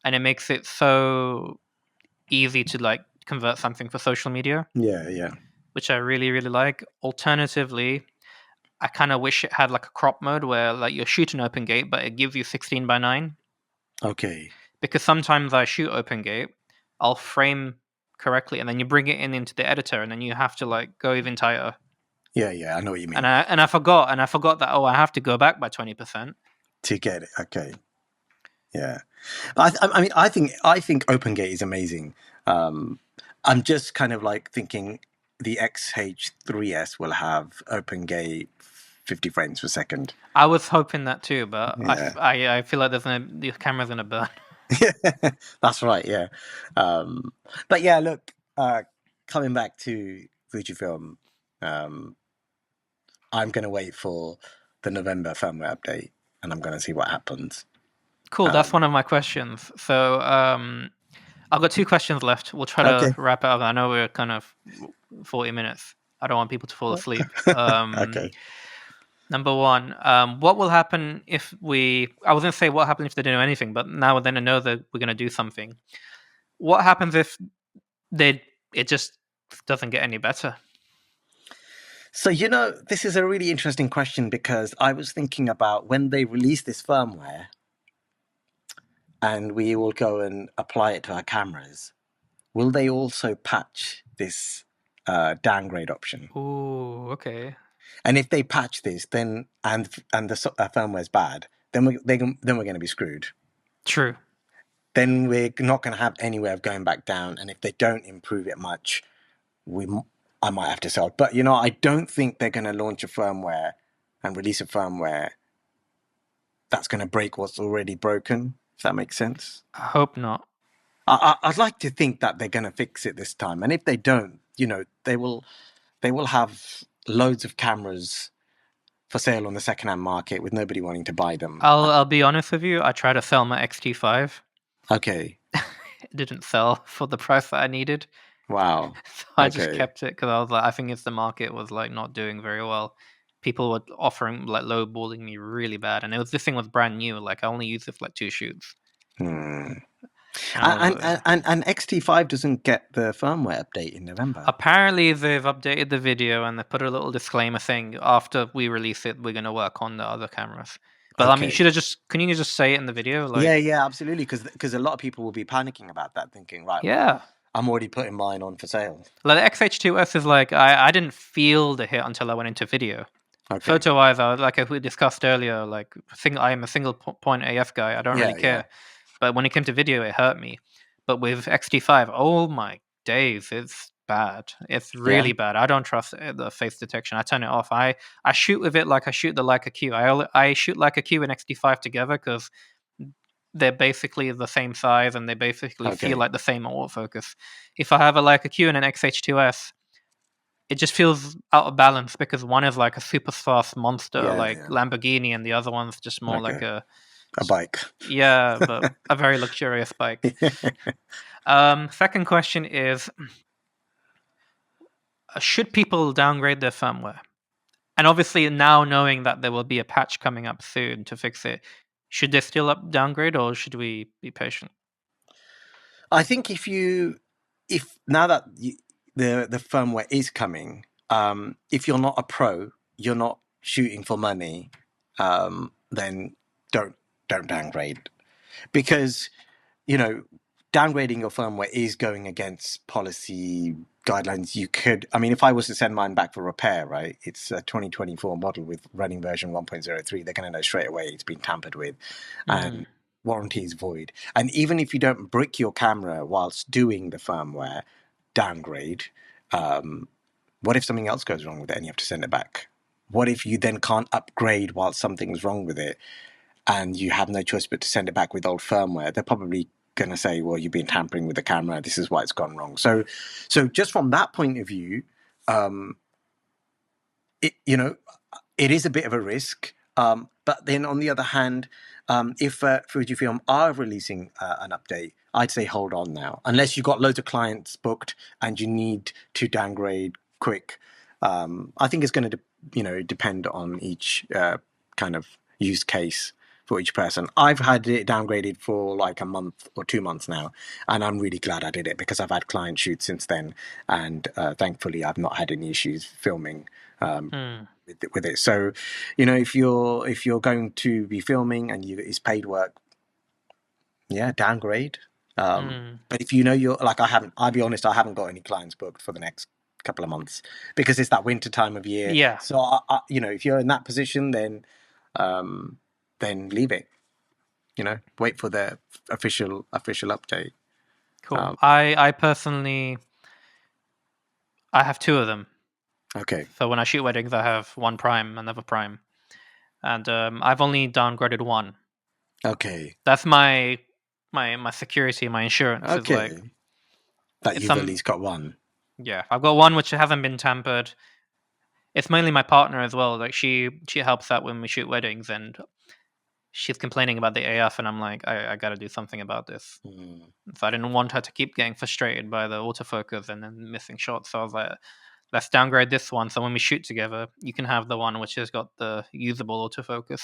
and it makes it so easy to like convert something for social media, Yeah. which I really really like. Alternatively, I kind of wish it had like a crop mode where like you're shooting opengate, but it gives you 16:9. Okay. Because sometimes I shoot opengate, I'll frame correctly, and then you bring it in into the editor, and then you have to like go even tighter. Yeah. I know what you mean. And I forgot that I have to go back by 20%. To get it. Okay. Yeah. I mean, I think OpenGate is amazing. I'm just kind of like thinking the XH3S will have OpenGate 50 frames per second. I was hoping that too, but Yeah. I feel like the camera's gonna burn. That's right. Yeah. But yeah, look, coming back to Fujifilm, um, I'm going to wait for the November firmware update, and I'm going to see what happens. Cool, that's one of my questions. So I've got two questions left. We'll try to Okay. wrap it up. I know we're kind of 40 minutes. I don't want people to fall asleep. Okay. Number one, what will happen if I was going to say what happens if they don't do anything, but now then I know that we're going to do something. What happens if it just doesn't get any better? So, this is a really interesting question because I was thinking about when they release this firmware and we will go and apply it to our cameras, will they also patch this downgrade option? Ooh, okay. And if they patch this, then and the firmware's bad, then we're going to be screwed. True. Then we're not going to have any way of going back down. And if they don't improve it much, I might have to sell. But I don't think they're going to launch a firmware and release a firmware that's going to break what's already broken. If that makes sense. I hope not. I'd like to think that they're going to fix it this time. And if they don't, they will have loads of cameras for sale on the secondhand market with nobody wanting to buy them. I'll be honest with you. I tried to sell my XT5. Okay. It didn't sell for the price that I needed. Wow. So I just Okay. kept it because I was like, I think it's the market was like not doing very well. People were offering like lowballing me really bad, and this thing was brand new. Like I only used it for like 2 shoots. Hmm. And And XT5 doesn't get the firmware update in November. apparently they've updated the video and they put a little disclaimer saying after we release it, we're going to work on the other cameras. But I mean, you Okay. should have couldn't you just say it in the video? Like, Yeah, absolutely. Because a lot of people will be panicking about that, thinking, right, well, yeah. I'm already putting mine on for sale. Like the XH2S is like, I didn't feel the hit until I went into video. Okay. Photo wise, like we discussed earlier, like I am a single point AF guy. I don't really care. But when it came to video, it hurt me. But with XT5, oh my days, it's bad. It's really bad. I don't trust the face detection. I turn it off. I shoot with it like I shoot the Leica Q. I shoot Leica Q and XT5 together because they're basically the same size and they basically feel like the same autofocus. If I have a Leica Q and an XH2S, it just feels out of balance because one is like a super fast monster Lamborghini and the other one's just more like a bike. Yeah, but a very luxurious bike. Second question is, should people downgrade their firmware? And obviously now knowing that there will be a patch coming up soon to fix it, should they still downgrade or should we be patient? I think if now that the firmware is coming, if you're not a pro, you're not shooting for money, then don't downgrade, because downgrading your firmware is going against policy guidelines. If I was to send mine back for repair, right, it's a 2024 model with running version 1.03, they're going to know straight away it's been tampered with and warranty is void. And even if you don't brick your camera whilst doing the firmware downgrade, what if something else goes wrong with it and you have to send it back? What if you then can't upgrade while something's wrong with it and you have no choice but to send it back with old firmware? They're probably going to say, well, you've been tampering with the camera, this is why it's gone wrong. So just from that point of view, it is a bit of a risk, but then on the other hand, if Fujifilm are releasing an update, I'd say hold on now, unless you've got loads of clients booked and you need to downgrade quick. I think it's going to, depend on each kind of use case for each person. I've had it downgraded for like a month or 2 months now, and I'm really glad I did it because I've had client shoots since then, and thankfully I've not had any issues filming. Hmm. With it. So, if you're going to be filming and it's paid work, yeah, downgrade. Hmm. But if you're like I'll be honest, I haven't got any clients booked for the next couple of months because it's that winter time of year. Yeah. So if you're in that position, then leave it. Wait for the official update. Cool. I personally, I have two of them. Okay. So when I shoot weddings, I have one prime, another prime, and I've only downgraded one. Okay. That's my security, my insurance is like Okay. That it's you've at some least got one. yeah. I've got one which hasn't been tampered. It's mainly my partner as well. Like she helps out when we shoot weddings, and she's complaining about the AF, and I'm like, I got to do something about this. Mm. So I didn't want her to keep getting frustrated by the autofocus and then missing shots. So I was like, let's downgrade this one. So when we shoot together, you can have the one which has got the usable autofocus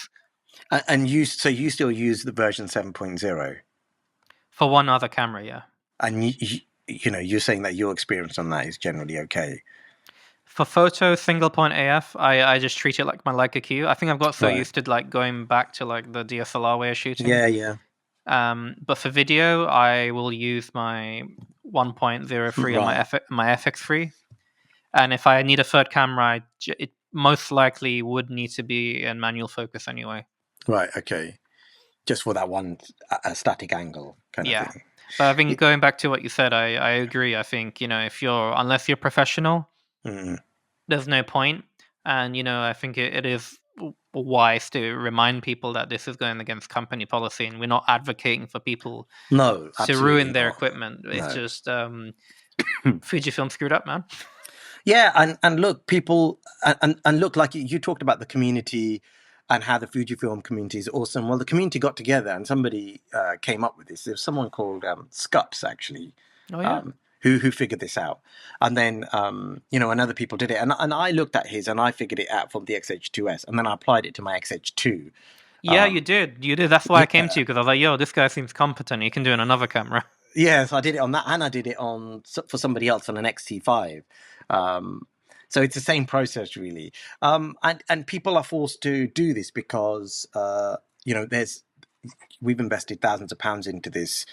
And you still use the version 7.0, for one other camera. Yeah. and you're saying that your experience on that is generally okay. For photo single point AF, I just treat it like my Leica Q. I think I've got so Right. used to like going back to like the DSLR way of shooting. Yeah, yeah. But for video, I will use my 1.03 on Right, my FX3. And if I need a third camera, it most likely would need to be in manual focus anyway. right, okay. Just for that one a static angle kind of Yeah. thing. But I think It, going back to what you said, I agree. I think, if unless you're professional, mm, there's no point. And, I think it is wise to remind people that this is going against company policy and we're not advocating for people no, to absolutely ruin their not. equipment. It's No. just Fujifilm screwed up, man. Yeah, and look, people, and look, like you talked about the community and how the Fujifilm community is awesome. Well, the community got together and somebody came up with this. There's someone called Scups, actually, Oh, yeah. um, who figured this out. And then, and other people did it. And I looked at his and I figured it out from the XH2S. And then I applied it to my XH2. Yeah, you did. You did. That's why I came to Yeah. you because I was like, yo, this guy seems competent. He can do it on another camera. Yes, I did it on that, and I did it for somebody else on an XT5. So it's the same process, really. And people are forced to do this because we've invested thousands of pounds into this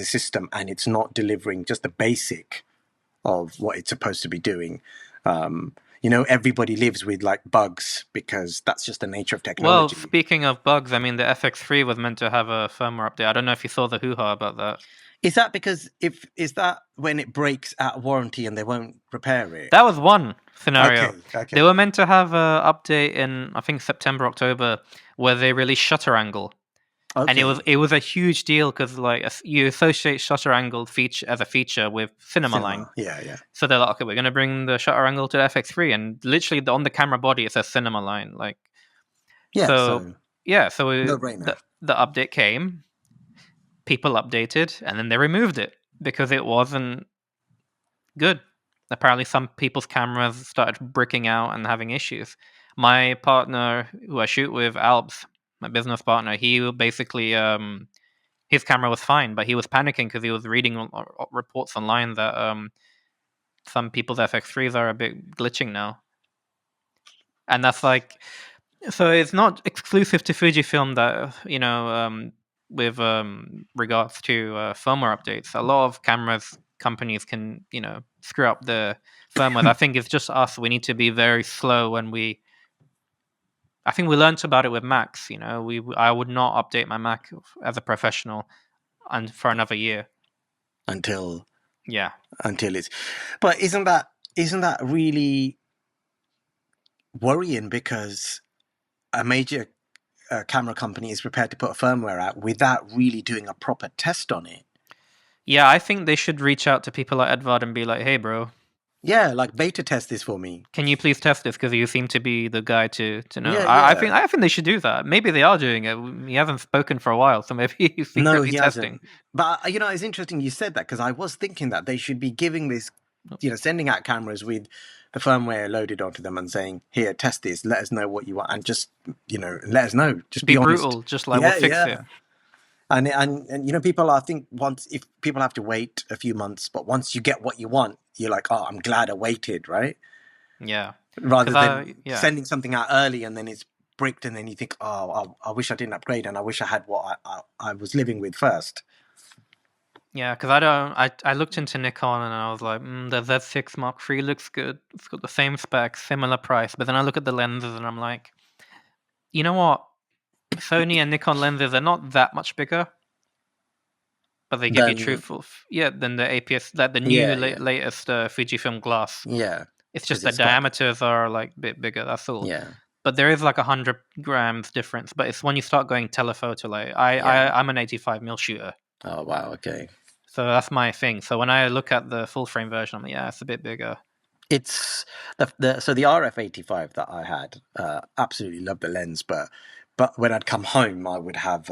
system, and it's not delivering just the basic of what it's supposed to be doing. Everybody lives with like bugs because that's just the nature of Well, technology. speaking of bugs, I mean, the FX3 was meant to have a firmware update. I don't know if you saw the hoo-ha about that. Is that because if is that when it breaks out of warranty and they won't repair it? That was one scenario. Okay, They okay. were meant to have a update in, I think, September, October, where they released shutter angle. And Okay. it was a huge deal because like you associate shutter angle feature as a feature with cinema line. Cinema. Yeah, yeah. So they're like, okay, we're gonna bring the shutter angle to the FX3, and literally on the camera body it says cinema line. Like, Yeah, so so yeah, so no brainer. the update came, people updated, and then they removed it because it wasn't good. Apparently, some people's cameras started bricking out and having issues. My partner, who I shoot with, Alps, my business partner, he basically his camera was fine, but he was panicking because he was reading reports online that some people's FX3s are a bit glitching now, and that's like, so it's not exclusive to Fujifilm that with regards to firmware updates. A lot of cameras companies can screw up the firmware. I think it's just us. We need to be very slow when we. I think we learned about it with Macs. I would not update my Mac as a professional and for another year. until Yeah. it's. But isn't that really worrying because a major camera company is prepared to put a firmware out without really doing a proper test on it? Yeah, I think they should reach out to people like Edvard and be like, "Hey, bro, Yeah, like beta test this for me. Can you please test this? Because you seem to be the guy to know. Yeah, I yeah. think they should do that. Maybe they are doing it. He hasn't spoken for a while, so maybe he's No, secretly he testing. hasn't. But it's interesting you said that because I was thinking that they should be giving this, sending out cameras with the firmware loaded onto them and saying, "Here, test this. Let us know what you want, and just let us know. Just Be be honest." brutal, just like we'll Yeah, fix it. yeah. And people, I think once if people have to wait a few months, but once you get what you want, you're like, "Oh, I'm glad I waited," right? Yeah, Rather because than yeah. sending something out early and then it's bricked, and then you think, "Oh, I wish I didn't upgrade, and I wish I had what I was living with first." Yeah, because I don't. I looked into Nikon and I was like, the Z6 Mark III looks good. It's got the same specs, similar price. But then I look at the lenses and I'm like, you know what? Sony and Nikon lenses are not that much bigger, but they give you Then truthful, yeah, than the APS, that the new yeah, yeah, latest Fujifilm glass. yeah, It's just because the it's quite diameters are like a bit bigger. That's all. yeah, But there is like 100 grams difference. But it's when you start going telephoto. Like yeah. I'm an 85mm shooter. Oh wow, okay. So that's my thing. So when I look at the full frame version, I'm like, yeah, it's a bit bigger. It's the RF85 that I had. Absolutely loved the lens, but when I'd come home, I would have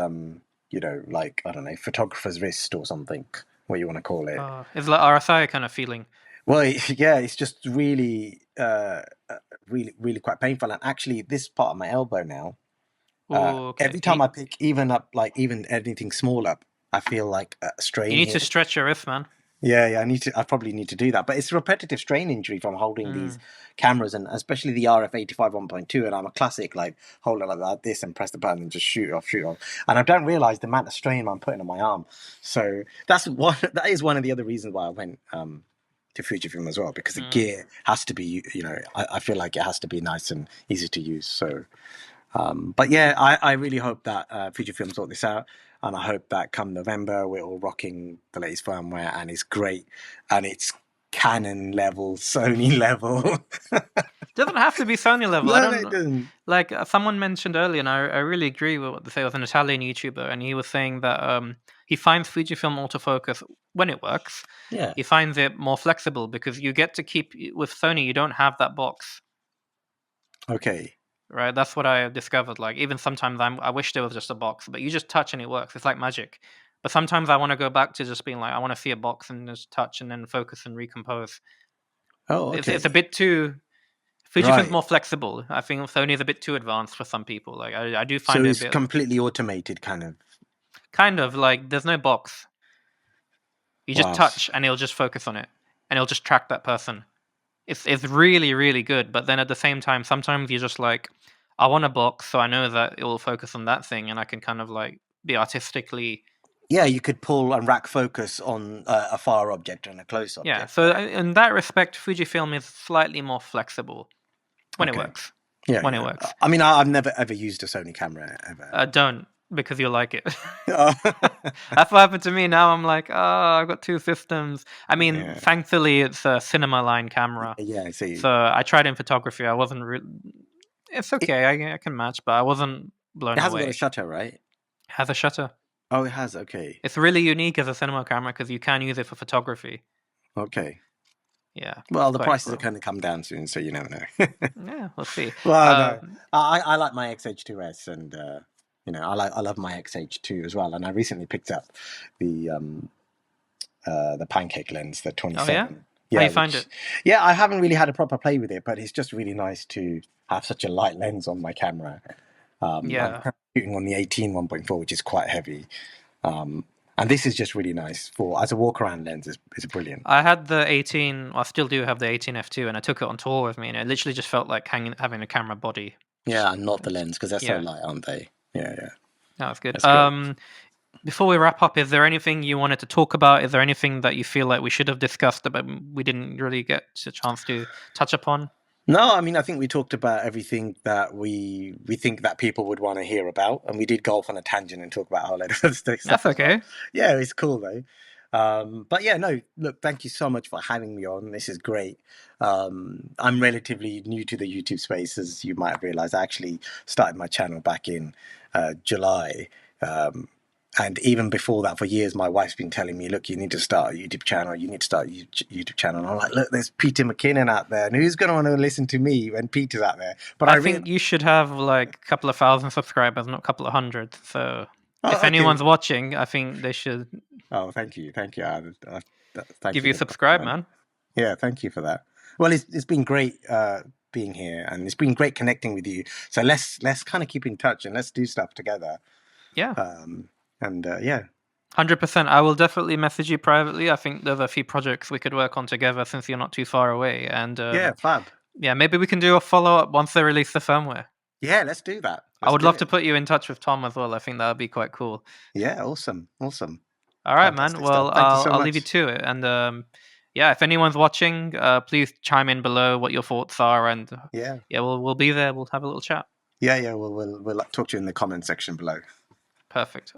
like I don't know, photographer's wrist or something, what you want to call it. It's like RSI kind of feeling. Well, yeah, it's just really, really, really quite painful. And actually, this part of my elbow now, Oh, okay. every time I pick even up, like even anything small up, I feel like a You strain need here. to stretch your wrist, man. Yeah, yeah, I probably need to do that. But it's a repetitive strain injury from holding these cameras, and especially the RF85 1.2. And I'm a classic, like hold it like this and press the button and just shoot off, shoot off. And I don't realize the amount of strain I'm putting on my arm. So that is one of the other reasons why I went to Fujifilm as well, because the gear has to be, I feel like it has to be nice and easy to use. So but yeah, I really hope that Fujifilm sort this out, and I hope that come November we're all rocking the latest firmware and it's great, and it's Canon level, Sony level. Doesn't have to be Sony level. I No, don't it know. doesn't. Like someone mentioned earlier, and I really agree with what they say. It was an Italian YouTuber, and he was saying that he finds Fujifilm autofocus when it works. Yeah. He finds it more flexible because you get to keep with Sony. You don't have that box, Okay. right? That's what I discovered. Like even sometimes I wish there was just a box, but you just touch and it works. It's like magic. But sometimes I want to go back to just being like I want to see a box and just touch and then focus and recompose. Oh, It's a okay. bit too. Fujifilm's Right. more flexible. I think Sony is a bit too advanced for some people. Like I do So find it a it's bit completely automated, kind of. kind of like there's no box. You just Wow. touch and it'll just focus on it and it'll just track that person. It's really really good. But then at the same time, sometimes you're just like, I want a box so I know that it will focus on that thing and I can kind of like be artistically. Yeah, you could pull and rack focus on a far object and a close Yeah. object, So right? in that respect, Fujifilm is slightly more flexible when it Okay. works. Yeah, When it yeah. works. I mean, I've never ever used a Sony camera ever. Don't because you'll like it. Oh. That's what happened to me. Now I'm like, oh, I've got two systems. I mean, Yeah. thankfully it's a cinema line camera. Yeah, I see. So I tried in photography. I wasn't. It's It, okay. I can match, but I wasn't blown it hasn't got a away. shutter, right? Has a shutter. Oh, it has. Okay. It's really unique as a cinema camera because you can use it for photography. Okay. Yeah, Well, it's the quite prices are cool. going to come down soon, so you never know. Yeah, we'll see. Well, no, I like my XH2S, and I love my XH2 as well. And I recently picked up the pancake lens, the Oh yeah, 27. how Yeah, you find it? I haven't really had a proper play with it, but it's just really nice to have such a light lens on my camera. I'm Yeah, currently shooting on the 18 1.4, which is quite heavy. Um, and this is just really nice for as a walk around lens. Is brilliant. I had the 18. I still do have the 18 f2, and I took it on tour with me, and it literally just felt like having a camera body. Yeah, and not the lens because they're so Yeah, light, aren't they? Yeah, yeah, that was good. that's great. Before we wrap up, is there anything you wanted to talk about? Is there anything that you feel like we should have discussed but we didn't really get a chance to touch upon? No, I mean I think we talked about everything that we think that people would want to hear about, and we did go off on a tangent and talk about OLED That's stuff as well. okay. Yeah, it's cool though. But yeah, no, look, thank you so much for having me on. This is great. I'm relatively new to the YouTube space, as you might have realized. I actually started my channel back in July. And even before that, for years, my wife's been telling me, look, you need to start a YouTube channel. You need to start a YouTube channel. And I'm like, look, there's Peter McKinnon out there. And who's going to want to listen to me when Peter's out there? But I I really, think you should have like a couple of thousand subscribers, not a couple of hundred. So if oh, okay. anyone's watching, I think they should Oh, thank you. Thank you. Thank give you you a for the subscribe, compliment. man. Yeah, thank you for that. Well, it's been great being here, and it's been great connecting with you. So let's kind of keep in touch and let's do stuff together. Yeah. And yeah, 100%. I will definitely message you privately. I think there's a few projects we could work on together since you're not too far away. And yeah, fab. yeah, maybe we can do a follow up once they release the firmware. Yeah, let's do that. I Let's would do love it. to put you in touch with Tom as well. I think that would be quite cool. Yeah, awesome, awesome, All right, man. fantastic stuff. Well, Thank you so I'll leave you much. to it. And yeah, if anyone's watching, please chime in below what your thoughts are. And Yeah, yeah, we'll be there. We'll have a little chat. yeah, yeah. We'll talk to you in the comment section below. Perfect.